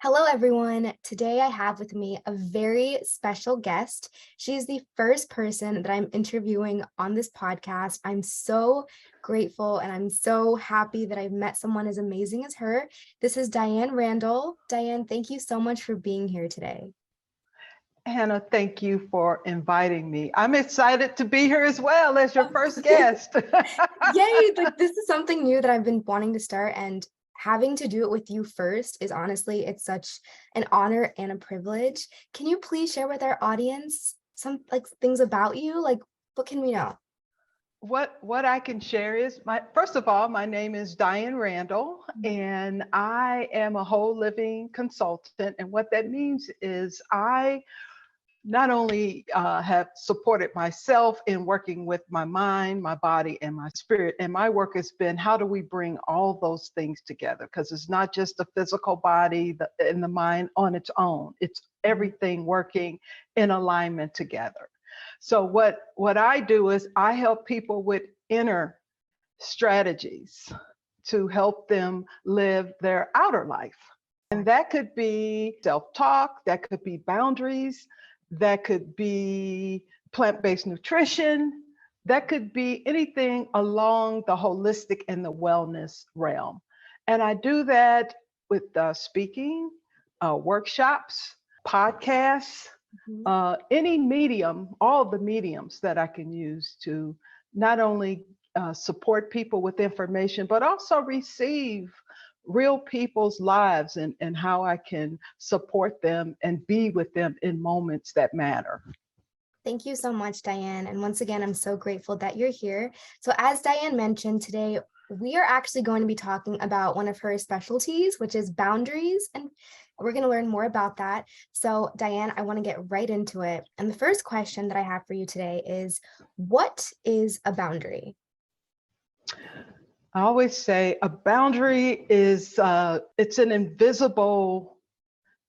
Hello, everyone. Today I have with me a very special guest. She's the first person that I'm interviewing on this podcast. I'm so grateful and I'm so happy that I've met someone as amazing as her. This is Diane Randall. Diane, thank you so much for being here today. Hannah, thank you for inviting me. I'm excited to be here as well as your first guest. Yay! This is something new that I've been wanting to start, and having to do it with you first is honestly, it's such an honor and a privilege. Can you please share with our audience some things about you? What can we know? What I can share is first of all, my name is Diane Randall, and I am a whole living consultant. And what that means is I not only have supported myself in working with my mind, my body, and my spirit. And my work has been, how do we bring all those things together? Because it's not just the physical body and the mind on its own. It's everything working in alignment together. So what I do is I help people with inner strategies to help them live their outer life. And that could be self-talk, that could be boundaries, that could be plant-based nutrition, that could be anything along the holistic and the wellness realm. And I do that with speaking, workshops, podcasts, any medium, all the mediums that I can use to not only support people with information, but also receive real people's lives and how I can support them and be with them in moments that matter. Thank you so much, Diane. And once again, I'm so grateful that you're here. So as Diane mentioned today, we are actually going to be talking about one of her specialties, which is boundaries. And we're going to learn more about that. So Diane, I want to get right into it. And the first question that I have for you today is, what is a boundary? I always say a boundary is, it's an invisible,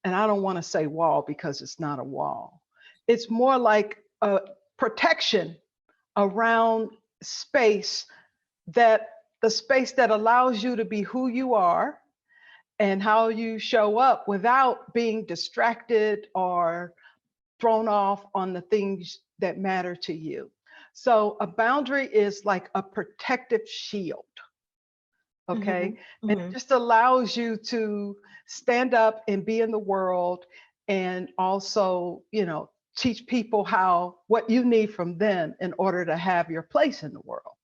and I don't want to say wall because it's not a wall. It's more like a protection around space, that the space that allows you to be who you are and how you show up without being distracted or thrown off on the things that matter to you. So a boundary is like a protective shield. Okay. And it just allows you to stand up and be in the world, and also, teach people what you need from them in order to have your place in the world.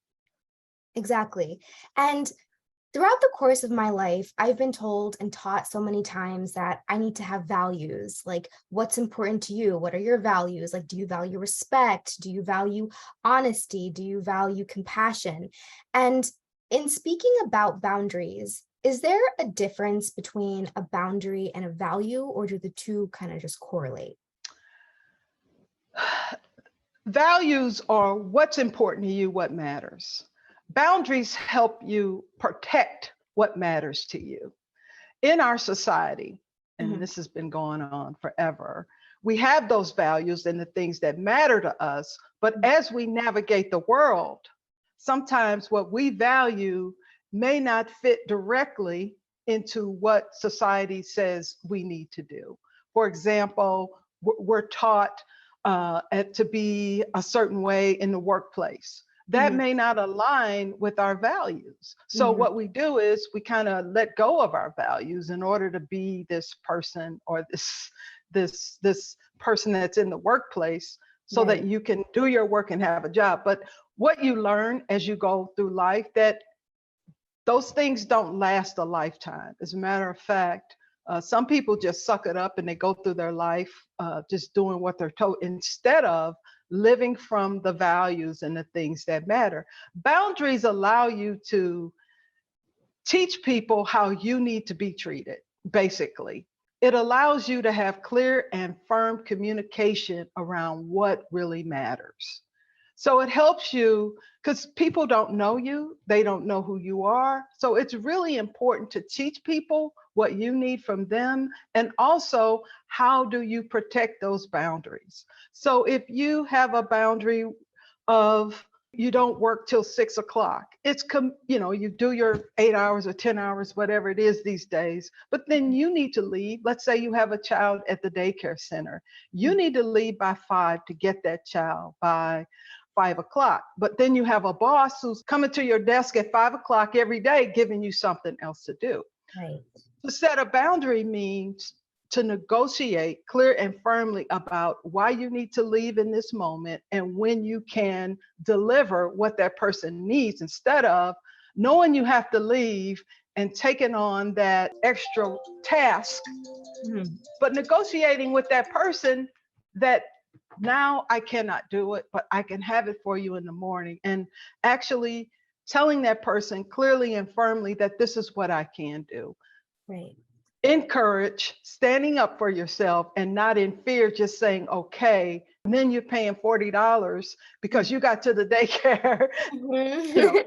Exactly. And throughout the course of my life, I've been told and taught so many times that I need to have values. Like, what's important to you? What are your values? Like, do you value respect? Do you value honesty? Do you value compassion? And in speaking about boundaries, is there a difference between a boundary and a value, or do the two kind of just correlate? Values are what's important to you, what matters. Boundaries help you protect what matters to you. In our society, and this has been going on forever, we have those values and the things that matter to us. But as we navigate the world, sometimes what we value may not fit directly into what society says we need to do. For example, we're taught to be a certain way in the workplace. That may not align with our values. So what we do is we kind of let go of our values in order to be this person, or this person that's in the workplace, so that you can do your work and have a job. But what you learn as you go through life, that those things don't last a lifetime. As a matter of fact, some people just suck it up and they go through their life just doing what they're told, instead of living from the values and the things that matter. Boundaries allow you to teach people how you need to be treated, basically. It allows you to have clear and firm communication around what really matters. So it helps you, because people don't know you, they don't know who you are. So it's really important to teach people what you need from them, and also how do you protect those boundaries. So if you have a boundary of You don't work till 6 o'clock. You do your 8 hours or 10 hours, whatever it is these days. But then you need to leave. Let's say you have a child at the daycare center. You need to leave by 5 to get that child by 5 o'clock. But then you have a boss who's coming to your desk at 5 o'clock every day, giving you something else to do. Right. To set a boundary means to negotiate clear and firmly about why you need to leave in this moment and when you can deliver what that person needs, instead of knowing you have to leave and taking on that extra task, but negotiating with that person that now I cannot do it, but I can have it for you in the morning, and actually telling that person clearly and firmly that this is what I can do. Right. Encourage standing up for yourself and not in fear, just saying, okay, and then you're paying $40 because you got to the daycare, you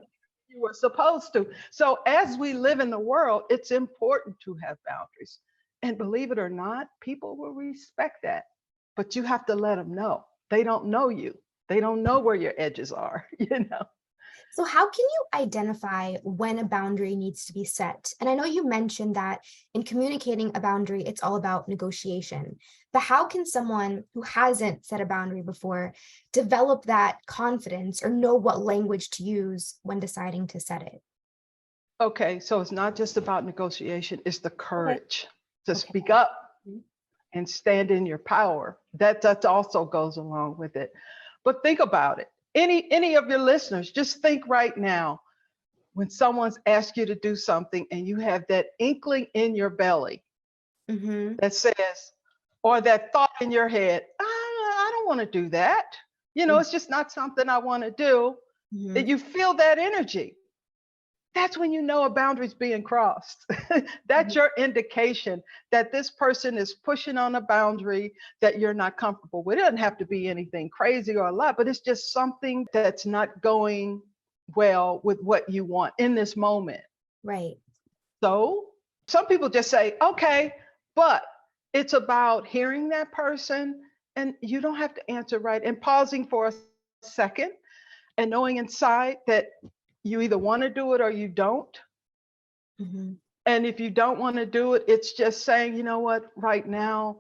were supposed to. So as we live in the world, it's important to have boundaries. And believe it or not, people will respect that. But you have to let them know. They don't know you. They don't know where your edges are, So how can you identify when a boundary needs to be set? And I know you mentioned that in communicating a boundary, it's all about negotiation. But how can someone who hasn't set a boundary before develop that confidence or know what language to use when deciding to set it? Okay, so it's not just about negotiation, it's the courage to Okay. speak up and stand in your power. That also goes along with it. But think about it. Any of your listeners, just think right now, when someone's asked you to do something and you have that inkling in your belly that says, or that thought in your head, I don't want to do that. It's just not something I want to do. That you feel that energy. That's when you know a boundary's being crossed. That's your indication that this person is pushing on a boundary that you're not comfortable with. It doesn't have to be anything crazy or a lot, but it's just something that's not going well with what you want in this moment. Right. So some people just say, okay, but it's about hearing that person, and you don't have to answer right, and pausing for a second and knowing inside that you either want to do it or you don't. And if you don't want to do it, it's just saying, you know what, right now,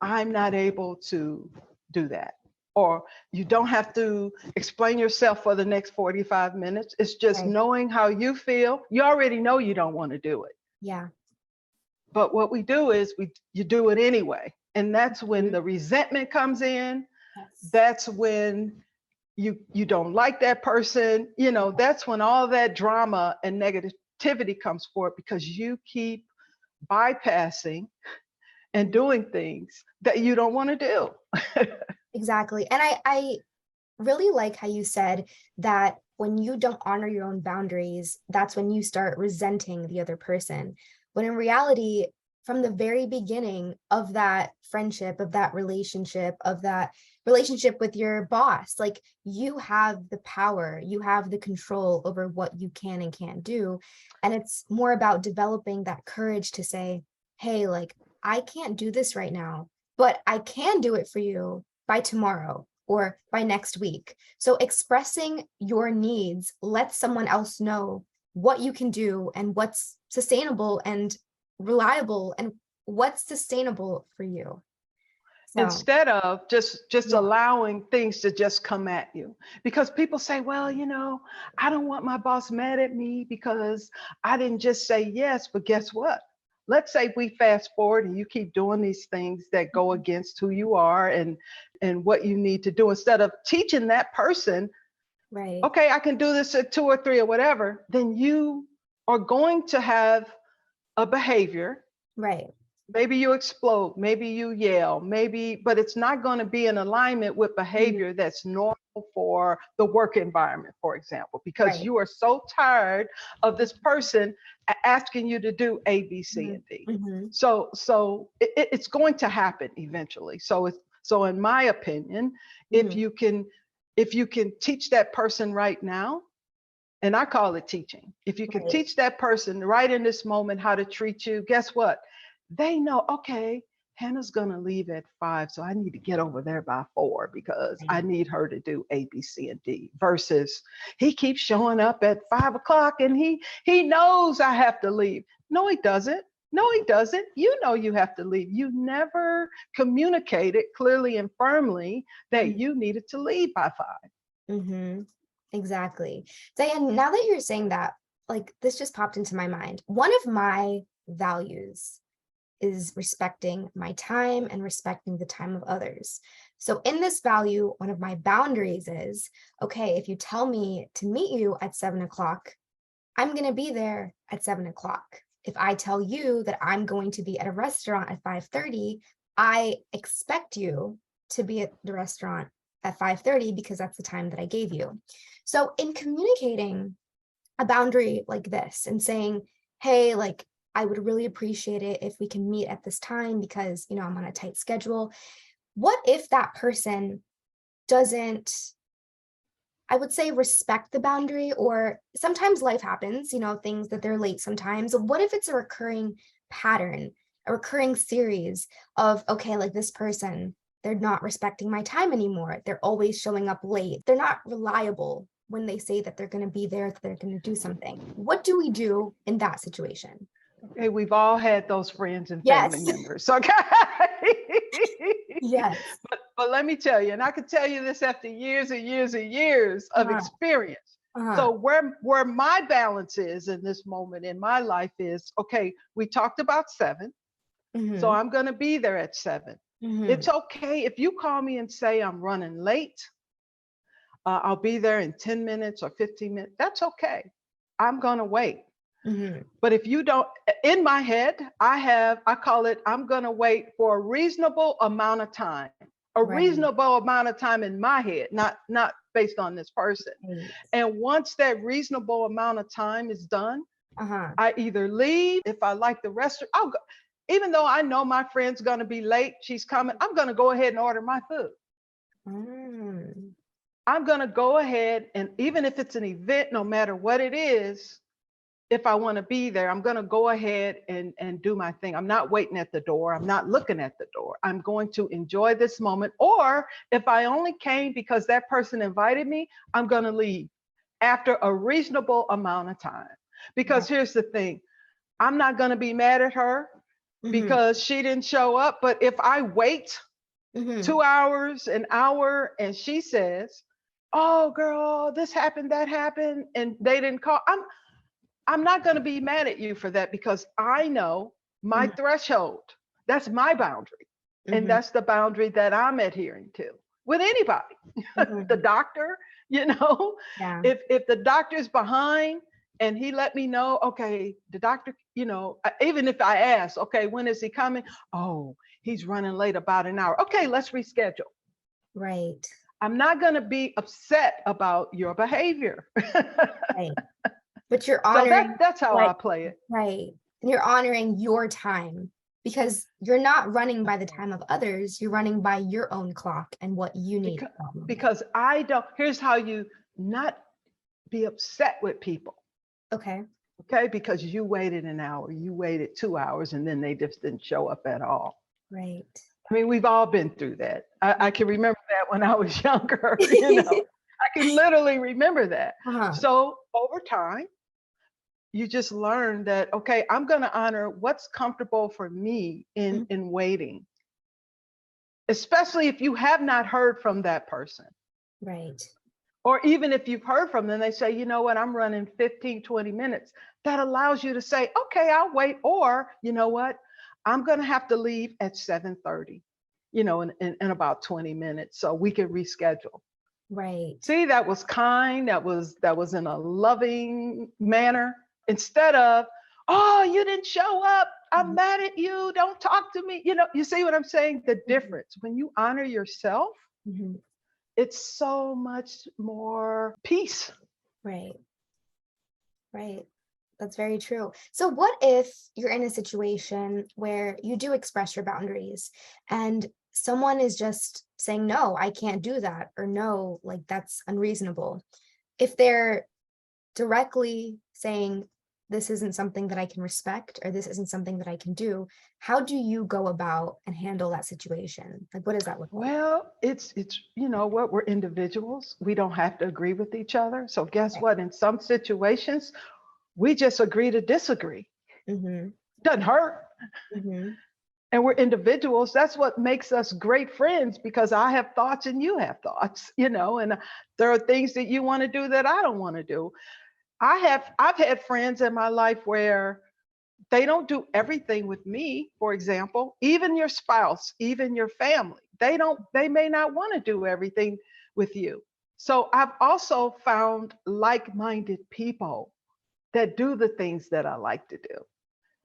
I'm not able to do that. Or you don't have to explain yourself for the next 45 minutes. It's just knowing how you feel. You already know you don't want to do it. Yeah. But what we do is you do it anyway. And that's when the resentment comes in. That's when you don't like that person, that's when all that drama and negativity comes forth, because you keep bypassing and doing things that you don't want to do. Exactly. And I really like how you said that when you don't honor your own boundaries, that's when you start resenting the other person. When in reality, from the very beginning of that friendship, of that relationship with your boss, like, you have the power, you have the control over what you can and can't do. And it's more about developing that courage to say, hey, like, I can't do this right now, but I can do it for you by tomorrow or by next week. So expressing your needs lets someone else know what you can do and what's sustainable and reliable and what's sustainable for you. So, instead of just allowing things to just come at you. Because people say, well, I don't want my boss mad at me because I didn't just say yes. But guess what? Let's say we fast forward and you keep doing these things that go against who you are and what you need to do. Instead of teaching that person, okay, I can do this at 2 or 3 or whatever, then you are going to have a behavior. Maybe you explode, maybe you yell, but it's not going to be in alignment with behavior that's normal for the work environment, for example, because you are so tired of this person asking you to do A, B, C, and D. So it's going to happen eventually. So in my opinion, if you can teach that person right now, and I call it teaching, if you can teach that person right in this moment how to treat you, guess what? They know, okay, Hannah's going to leave at 5, so I need to get over there by 4 because I Right. need her to do A, B, C, and D. Versus he keeps showing up at 5 o'clock and he knows I have to leave. No, he doesn't. No, he doesn't. You know you have to leave. You never communicated clearly and firmly that you needed to leave by 5. Mm-hmm. Exactly. Diane, now that you're saying that, like this just popped into my mind. One of my values is respecting my time and respecting the time of others. So in this value, one of my boundaries is, okay, if you tell me to meet you at 7 o'clock, I'm going to be there at 7 o'clock. If I tell you that I'm going to be at a restaurant at 5:30, I expect you to be at the restaurant at 5:30 because that's the time that I gave you. So in communicating a boundary like this and saying, hey, like, I would really appreciate it if we can meet at this time because, I'm on a tight schedule. What if that person doesn't, I would say, respect the boundary, or sometimes life happens, things that they're late sometimes. What if it's a recurring pattern, a recurring series of, okay, like this person, they're not respecting my time anymore. They're always showing up late. They're not reliable when they say that they're going to be there, that they're going to do something. What do we do in that situation? Hey, we've all had those friends and family Yes. members. Okay. Yes. But let me tell you, and I can tell you this after years and years and years of Uh-huh. experience. Uh-huh. So where my balance is in this moment in my life is, okay, we talked about 7. So Mm-hmm. I'm going to be there at 7. Mm-hmm. It's okay if you call me and say I'm running late. I'll be there in 10 minutes or 15 minutes. That's okay. I'm going to wait. Mm-hmm. But if you don't, in my head, I call it, I'm going to wait for a reasonable amount of time, a Right. reasonable amount of time in my head, not based on this person. Right. And once that reasonable amount of time is done, Uh-huh. I either leave. If I like the restaurant, I'll go. Even though I know my friend's going to be late, she's coming, I'm going to go ahead and order my food. Mm. I'm going to go ahead, and even if it's an event, no matter what it is, if I want to be there, I'm going to go ahead and do my thing. I'm not waiting at the door. I'm not looking at the door. I'm going to enjoy this moment. Or if I only came because that person invited me, I'm going to leave after a reasonable amount of time. Right. Because here's the thing, I'm not going to be mad at her Mm-hmm. because she didn't show up. But if I wait Mm-hmm. 2 hours, an hour, and she says, oh, girl, this happened, that happened, and they didn't call, I'm not going to be mad at you for that because I know my Mm-hmm. threshold. That's my boundary. And Mm-hmm. that's the boundary that I'm adhering to with anybody. The Mm-hmm. doctor, you know, Yeah. if the doctor's behind and he let me know, okay, the doctor, even if I ask, okay, when is he coming? Oh, he's running late about an hour. Okay, let's reschedule. Right. I'm not going to be upset about your behavior. Right. But you're So honoring that's how what, I play it. right. And you're honoring your time because you're not running by the time of others. You're running by your own clock and what you need because at that moment. because I don't. Here's how you not be upset with people, Okay. okay? Because you waited an hour, you waited 2 hours, and then they just didn't show up at all. Right. I mean, we've all been through that. I can remember that when I was younger. I can literally remember that. Uh-huh. So over time, you just learn that okay, I'm going to honor what's comfortable for me in Mhm. waiting, especially if you have not heard from that person. Right. Or even if you've heard from them, they say, you know what, I'm running 15, 20 minutes. That allows you to say, okay, I'll wait. Or, you know what, I'm going to have to leave at 7:30, in about 20 minutes. So we can reschedule. Right. See, that was kind. That was in a loving manner instead of, oh, you didn't show up. I'm Mhm. mad at you. Don't talk to me. You see what I'm saying? The Mhm. difference when you honor yourself, Mhm. it's so much more peace. Right. Right. That's very true. So what if you're in a situation where you do express your boundaries and someone is just saying, no, I can't do that, or no, like that's unreasonable. If they're directly saying, this isn't something that I can respect, or this isn't something that I can do, how do you go about and handle that situation? Like, what does that look like? Well, it's you know what, we're individuals. We don't have to agree with each other. So guess Right. what? In some situations, we just agree to disagree. Mm-hmm. Doesn't hurt. Mm-hmm. And we're individuals. That's what makes us great friends, because I have thoughts and you have thoughts, and there are things that you want to do that I don't want to do. I've had friends in my life where they don't do everything with me. For example, even your spouse, even your family, they may not want to do everything with you. So I've also found like-minded people that do the things that I like to do.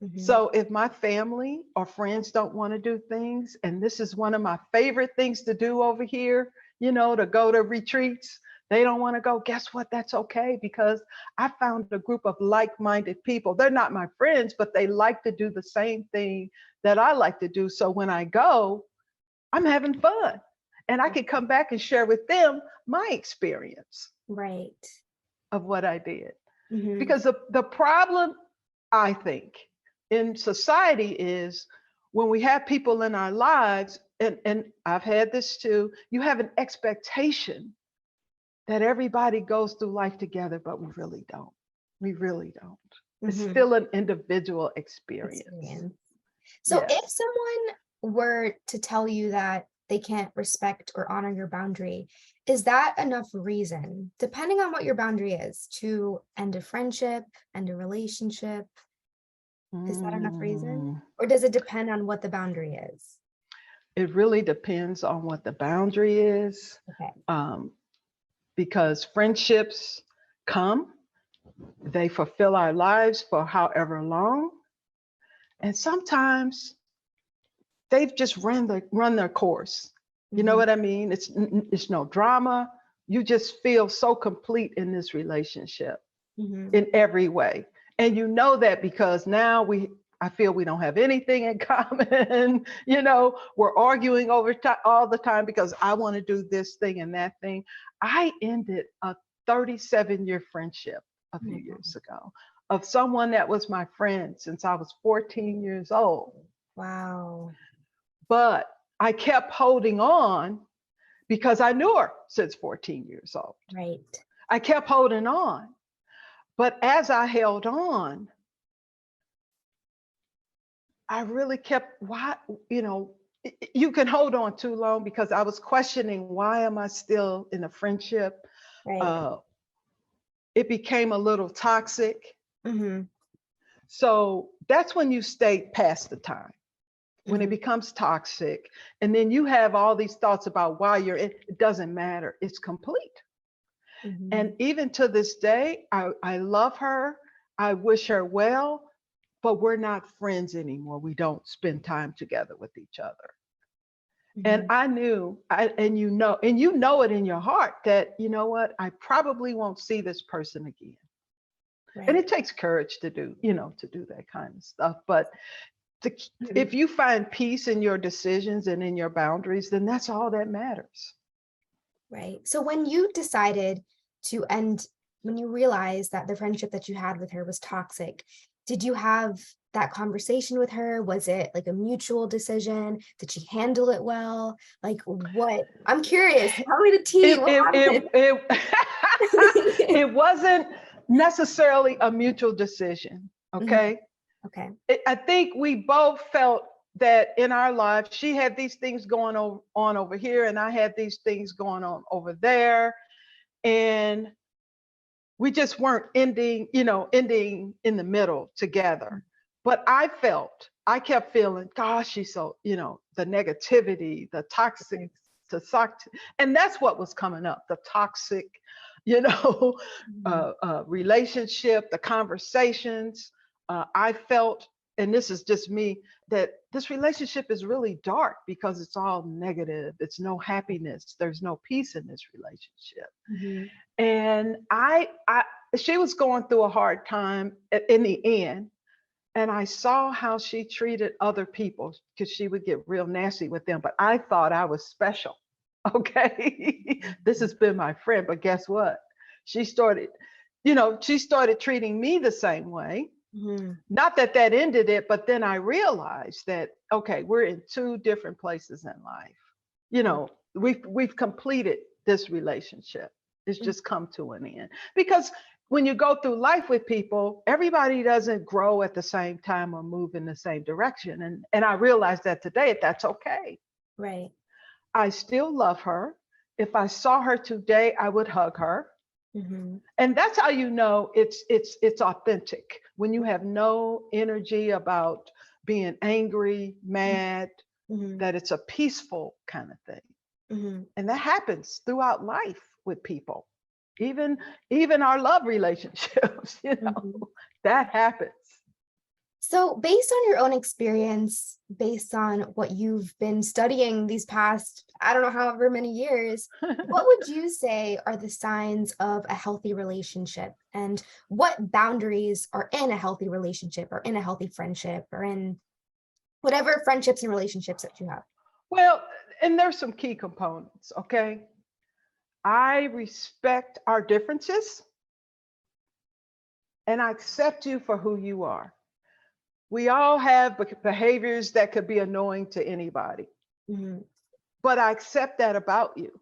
Mm-hmm. So if my family or friends don't want to do things, and this is one of my favorite things to do over here, to go to retreats, they don't want to go, guess what? That's okay, because I found a group of like-minded people. They're not my friends, but they like to do the same thing that I like to do. So when I go, I'm having fun. And I can come back and share with them my experience Right. of what I did. Mm-hmm. Because the problem, I think, in society is when we have people in our lives, and I've had this too, you have an expectation that everybody goes through life together, but we really don't. We really don't. It's Mm-hmm. still an individual experience. Experience. So if Yes. someone were to tell you that they can't respect or honor your boundary, is that enough reason, depending on what your boundary is, to end a friendship, end a relationship? Is that enough reason? Mm. Or does it depend on what the boundary is? It really depends on what the boundary is, Okay. um, because friendships come, they fulfill our lives for however long, and sometimes they've just run their course. You know Mm-hmm. what I mean? It's no drama. You just feel so complete in this relationship Mm-hmm. in every way. And you know that because now I feel we don't have anything in common. We're arguing over all the time because I want to do this thing and that thing. I ended a 37-year friendship a Oh few my years God. ago of someone that was my friend since I was 14 years old. Wow. But I kept holding on because I knew her since 14 years old. Right. I kept holding on. But as I held on, I really kept, why, you can hold on too long because I was questioning, why am I still in a friendship? Right. Uh, it became a little toxic. Mm-hmm. So that's when you stay past the time, when it Mm-hmm. becomes toxic. And then you have all these thoughts about why you're in, it doesn't matter. It's complete. Mm-hmm. And even to this day, I love her. I wish her well, but we're not friends anymore. We don't spend time together with each other. And Mm-hmm. I knew, and you know it in your heart that, you know what, I probably won't see this person again. And Right. it takes courage to do that kind of stuff. But to, Mhm. if you find peace in your decisions and in your boundaries, then that's all that matters. Right. So when you decided to end, when you realized that the friendship that you had with her was toxic, did you have that conversation with her? Was it like a mutual decision? Did she handle it well? Like what? I'm curious. Tell me the tea. It What it happened? it wasn't necessarily a mutual decision. Mhm. Okay. Okay. I think we both felt that in our lives, she had these things going on over here, and I had these things going on over there. And we just weren't ending in the middle together. But I kept feeling, gosh, she's so, the negativity, the toxic, Okay. and that's what was coming up, the toxic, you know, Mhm. relationship, the conversations. I felt, and this is just me, that this relationship is really dark because it's all negative. It's no happiness. There's no peace in this relationship. Mhm. And she was going through a hard time in the end. And I saw how she treated other people because she would get real nasty with them. But I thought I was special. Okay. This has been my friend. But guess what? She started, she started treating me the same way. Mhm. Not that that ended it, but then I realized that, okay, we're in two different places in life. You know, we've completed this relationship. It's Mhm. just come to an end. Because when you go through life with people, everybody doesn't grow at the same time or move in the same direction. And I realized that today, that's okay. Right. I still love her. If I saw her today, I would hug her. Mhm. And that's how you know it's authentic, when you have no energy about being angry, mad, Mhm. that it's a peaceful kind of thing. Mhm. And that happens throughout life with people, even even our love relationships, you know, Mhm. that happens. So, based on your own experience, based on what you've been studying these past, I don't know, however many years, what would you say are the signs of a healthy relationship? And what boundaries are in a healthy relationship or in a healthy friendship or in whatever friendships and relationships that you have? Well, and there's some key components, okay? I respect our differences and I accept you for who you are. We all have behaviors that could be annoying to anybody, Mhm. but I accept that about you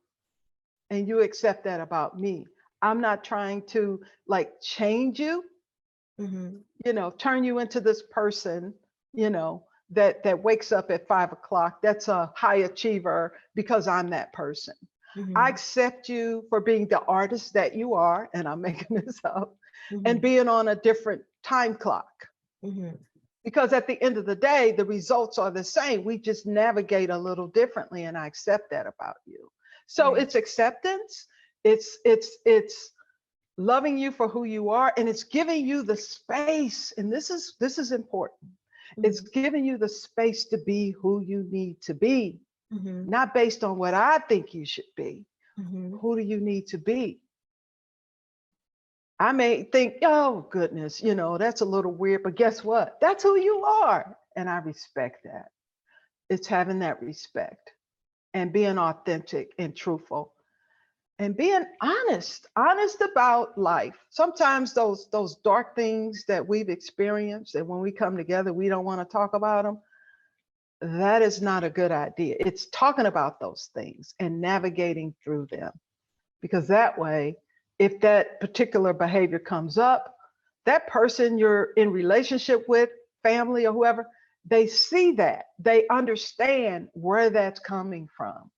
and you accept that about me. I'm not trying to like change you, Mhm. you know, turn you into this person, you know, that wakes up at 5 o'clock. That's a high achiever because I'm that person. I Mhm. accept you for being the artist that you are, and I'm making this up, and Mhm. being on a different time clock. Mhm. Because at the end of the day, the results are the same. We just navigate a little differently, and I accept that about you. So Right. it's acceptance. It's loving you for who you are, and it's giving you the space. And this is important. It's Mhm. giving you the space to be who you need to be, Mhm. not based on what I think you should be. Mhm. Who do you need to be? I may think, oh goodness, you know, that's a little weird, but guess what? That's who you are. And I respect that. It's having that respect and being authentic and truthful and being honest about life. Sometimes those dark things that we've experienced, and when we come together, we don't want to talk about them. That is not a good idea. It's talking about those things and navigating through them, because that way, if that particular behavior comes up, that person you're in relationship with, family or whoever, they see that, they understand where that's coming from.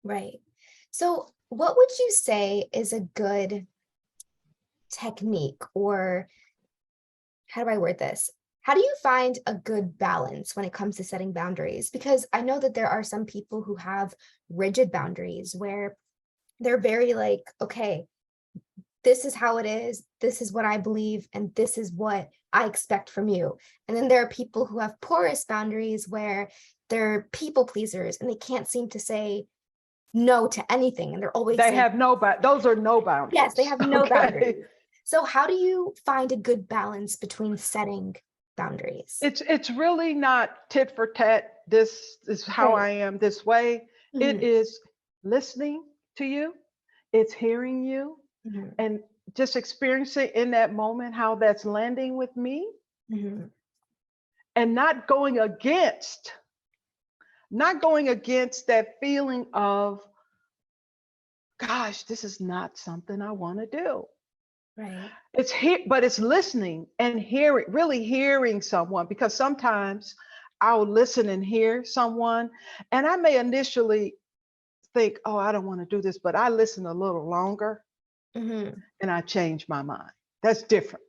Right. So, what would you say is a good technique, or how do I word this? How do you find a good balance when it comes to setting boundaries? Because I know that there are some people who have rigid boundaries where they're very like, okay, this is how it is, this is what I believe, and this is what I expect from you. And then there are people who have porous boundaries where they're people pleasers and they can't seem to say no to anything. And they're always They saying, have no, those are no yes, they boundaries. have no Okay. boundaries. So how do you find a good balance between setting boundaries? It's really not tit for tat. This is how Right. I am this way. It Mhm. is listening to you, it's hearing you, Mhm. and just experiencing in that moment how that's landing with me, Mhm. and not going against that feeling of, gosh, this is not something I want to do. Right. It's here, but it's listening and hearing, really hearing someone, because sometimes I'll listen and hear someone, and I may initially think, oh, I don't want to do this, but I listen a little longer Mhm. and I change my mind. That's different.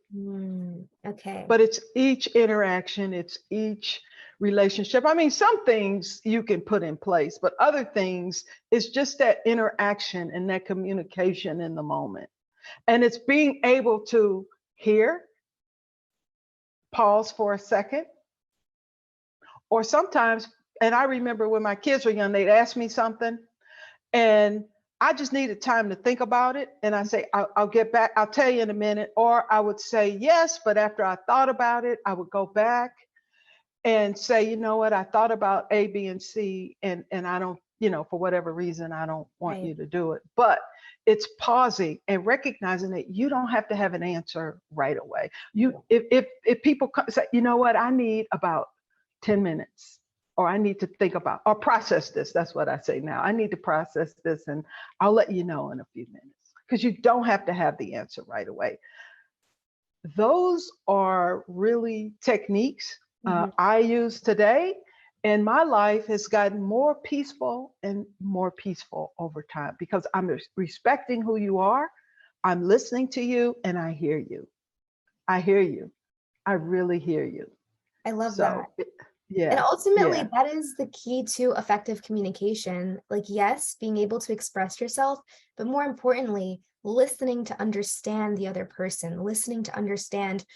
Okay. But it's each interaction, it's each relationship. I mean, some things you can put in place, but other things, it's just that interaction and that communication in the moment. And it's being able to hear, pause for a second, or sometimes, and I remember when my kids were young, they'd ask me something and I just needed time to think about it. And I say, I'll get back, I'll tell you in a minute. Or I would say yes, but after I thought about it, I would go back and say, you know what, I thought about A, B, and C, and I don't for whatever reason, I don't want Right. you to do it. But it's pausing and recognizing that you don't have to have an answer right away. If people say, you know what, I need about 10 minutes, or I need to think about or process this. That's what I say now. I need to process this, and I'll let you know in a few minutes, because you don't have to have the answer right away. Those are really techniques Mhm. I use today, and my life has gotten more peaceful and more peaceful over time because I'm respecting who you are. I'm listening to you, and I hear you. I hear you. I really hear you. I love that. So, And yeah, ultimately, yeah. that is the key to effective communication. Like, yes, being able to express yourself, but more importantly, listening to understand the other person, listening to understand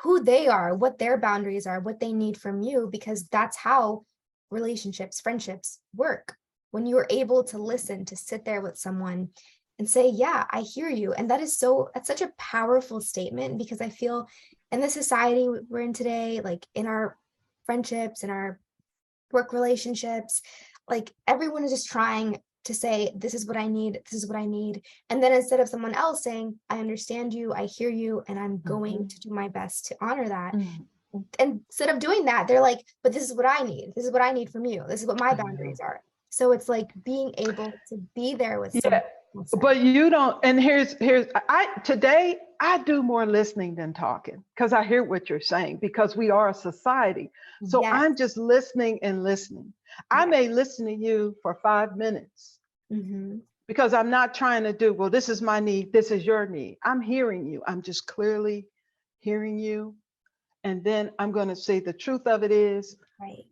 who they are, what their boundaries are, what they need from you, because that's how relationships, friendships work. When you're able to listen, to sit there with someone and say, yeah, I hear you. And that's such a powerful statement, because I feel in the society we're in today, like in our friendships and our work relationships, like everyone is just trying to say, this is what I need, this is what I need. And then instead of someone else saying, I understand you, I hear you, and I'm going Mhm. to do my best to honor that. Mm, And instead of doing that, they're like, but this is what I need. This is what I need from you. This is what my I know. boundaries are. So it's like being able to be there with someone. Yeah, but you don't. And here's I today I do more listening than talking because I hear what you're saying, because we are a society. So Yes. I'm just listening and listening. I Yes. may listen to you for 5 minutes Mm-hmm. because I'm not trying to do, well, this is my need, this is your need. I'm hearing you. I'm just clearly hearing you. And then I'm going to say the truth of it is, Right.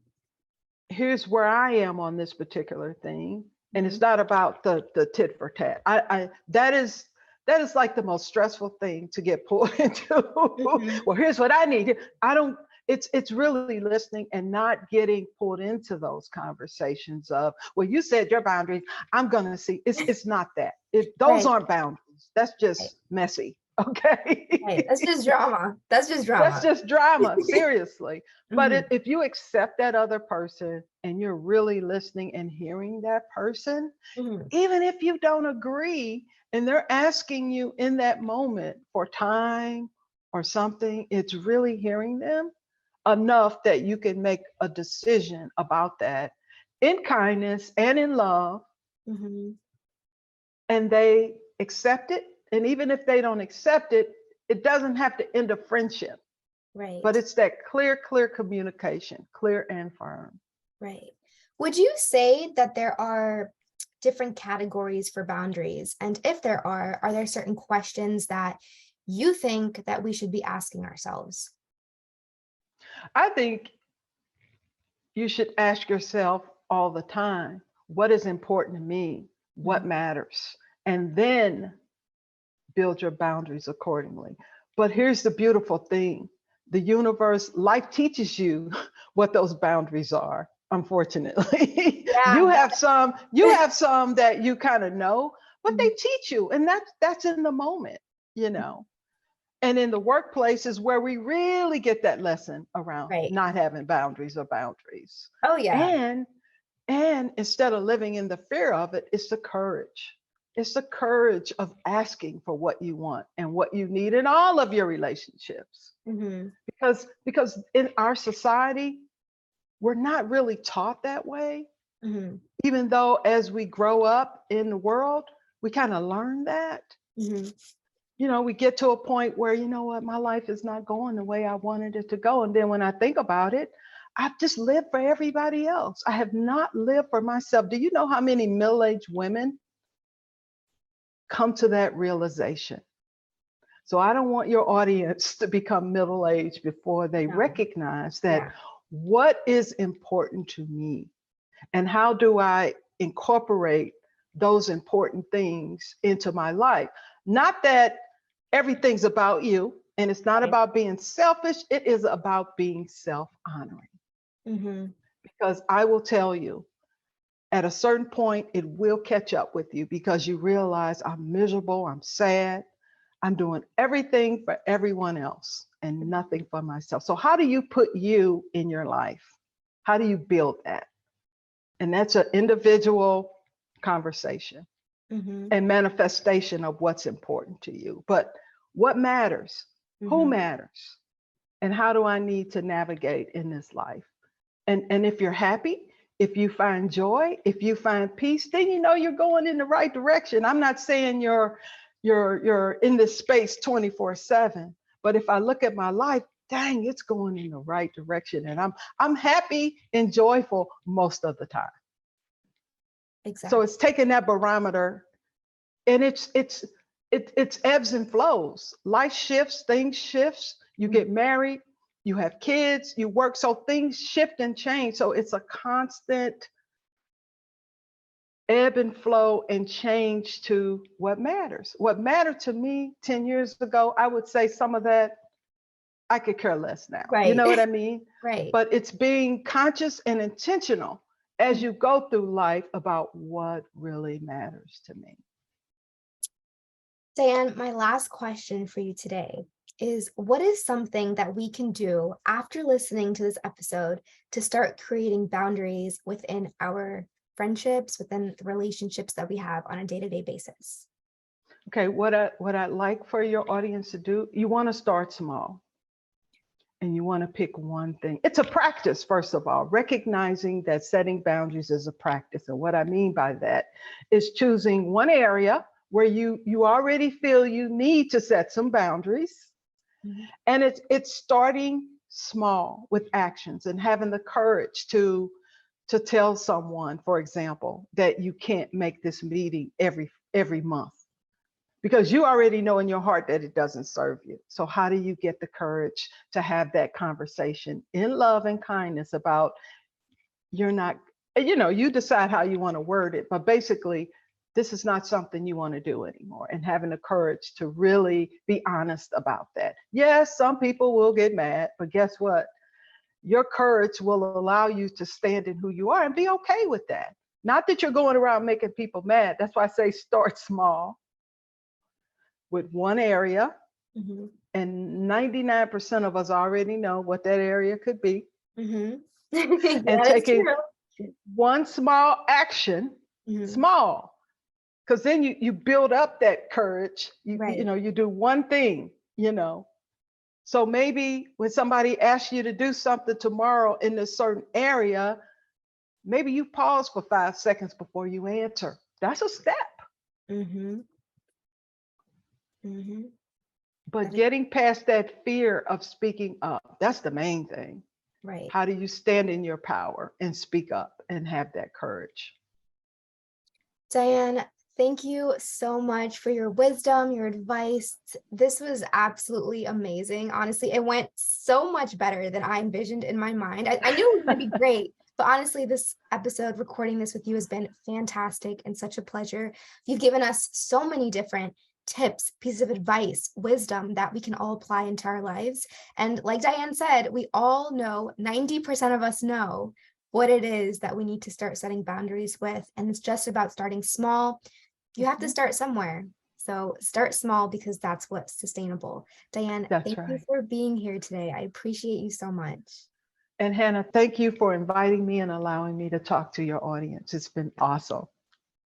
here's where I am on this particular thing. And Mm-hmm. it's not about the tit for tat. That is like the most stressful thing to get pulled into. Mm-hmm. Well, here's what I need. I don't, it's really listening and not getting pulled into those conversations of, well, you said your boundaries. I'm gonna see. It's not that. Those Right. aren't boundaries. That's Right. just messy. Right. Okay. That's just drama. That's just That's drama. just drama, seriously. But Hmm. if you accept that other person and you're really listening and hearing that person, Hmm. even if you don't agree and they're asking you in that moment for time or something, it's really hearing them enough that you can make a decision about that in kindness and in love, Hmm. and they accept it. And even if they don't accept it, it doesn't have to end a friendship. But Right. it's that clear communication, clear and firm. Right. Would you say that there are different categories for boundaries? And if there are there certain questions that you think that we should be asking ourselves? I think you should ask yourself all the time, what is important to me? What Mhm. matters? And then build your boundaries accordingly. But here's the beautiful thing: the universe, life teaches you what those boundaries are. Unfortunately, Yeah, you have some that you kind of know, but they Mhm. teach you, and that's in the moment, you know. And in the workplace is where we really get that lesson around Right. not having boundaries or boundaries. Oh yeah. And and instead of living in the fear of it, it's the courage. It's the courage of asking for what you want and what you need in all of your relationships. Hmm. Because in our society, we're not really taught that way. Hmm. Even though as we grow up in the world, we kind of learn that. Hmm. We get to a point where, you know what, my life is not going the way I wanted it to go. And then when I think about it, I've just lived for everybody else. I have not lived for myself. Do you know how many middle aged women come to that realization? So I don't want your audience to become middle aged before they No. recognize that Yeah. what is important to me and how do I incorporate those important things into my life. Not that everything's about you and it's not Right. about being selfish, it is about being self honoring. Hmm. Because I will tell you, at a certain point, it will catch up with you because you realize I'm miserable, I'm sad, I'm doing everything for everyone else and nothing for myself. So, how do you put you in your life? How do you build that? And that's an individual conversation and manifestation of what's important to you. But what matters? Who matters? And how do I need to navigate in this life? And if you're happy, if you find joy, if you find peace, then you know you're going in the right direction. I'm not saying you're in this space 24/7, but if I look at my life, dang, it's going in the right direction, and I'm happy and joyful most of the time. Exactly. So it's taking that barometer, and it's ebbs and flows. Life shifts, things shifts. You get married, you have kids, you work, so things shift and change. So it's a constant ebb and flow and change to what matters. What mattered to me 10 years ago, I would say some of that I could care less now. Right. You know what I mean? Right. But it's being conscious and intentional as you go through life about what really matters to me. Diane, my last question for you today is, what is something that we can do after listening to this episode to start creating boundaries within our friendships, within the relationships that we have on a day-to-day basis? Okay, what I'd like for your audience to do, you want to start small. And you want to pick one thing. It's a practice, first of all, recognizing that setting boundaries is a practice. And what I mean by that is choosing one area where you already feel you need to set some boundaries. And it's starting small with actions and having the courage to tell someone, for example, that you can't make this meeting every month, because you already know in your heart that it doesn't serve you. So how do you get the courage to have that conversation in love and kindness about, you're not, you decide how you want to word it, but basically this is not something you want to do anymore, and having the courage to really be honest about that. Yes, some people will get mad, but guess what? Your courage will allow you to stand in who you are and be okay with that. Not that you're going around making people mad. That's why I say start small with one area, and 99% of us already know what that area could be. And taking one small action, small, because then you build up that courage. You do one thing, So maybe when somebody asks you to do something tomorrow in a certain area, maybe you pause for 5 seconds before you answer. That's a step. But getting past that fear of speaking up, that's the main thing. Right. How do you stand in your power and speak up and have that courage? Diane, thank you so much for your wisdom, your advice. This was absolutely amazing. Honestly, it went so much better than I envisioned in my mind. I knew it was going to be great, but honestly, this episode, recording this with you, has been fantastic and such a pleasure. You've given us so many different tips, pieces of advice, wisdom that we can all apply into our lives. And like Diane said, we all know, 90% of us know what it is that we need to start setting boundaries with. And it's just about starting small. You have to start somewhere. So start small, because that's what's sustainable. Diane, thank you for being here today. I appreciate you so much. And Hannah, thank you for inviting me and allowing me to talk to your audience. It's been awesome.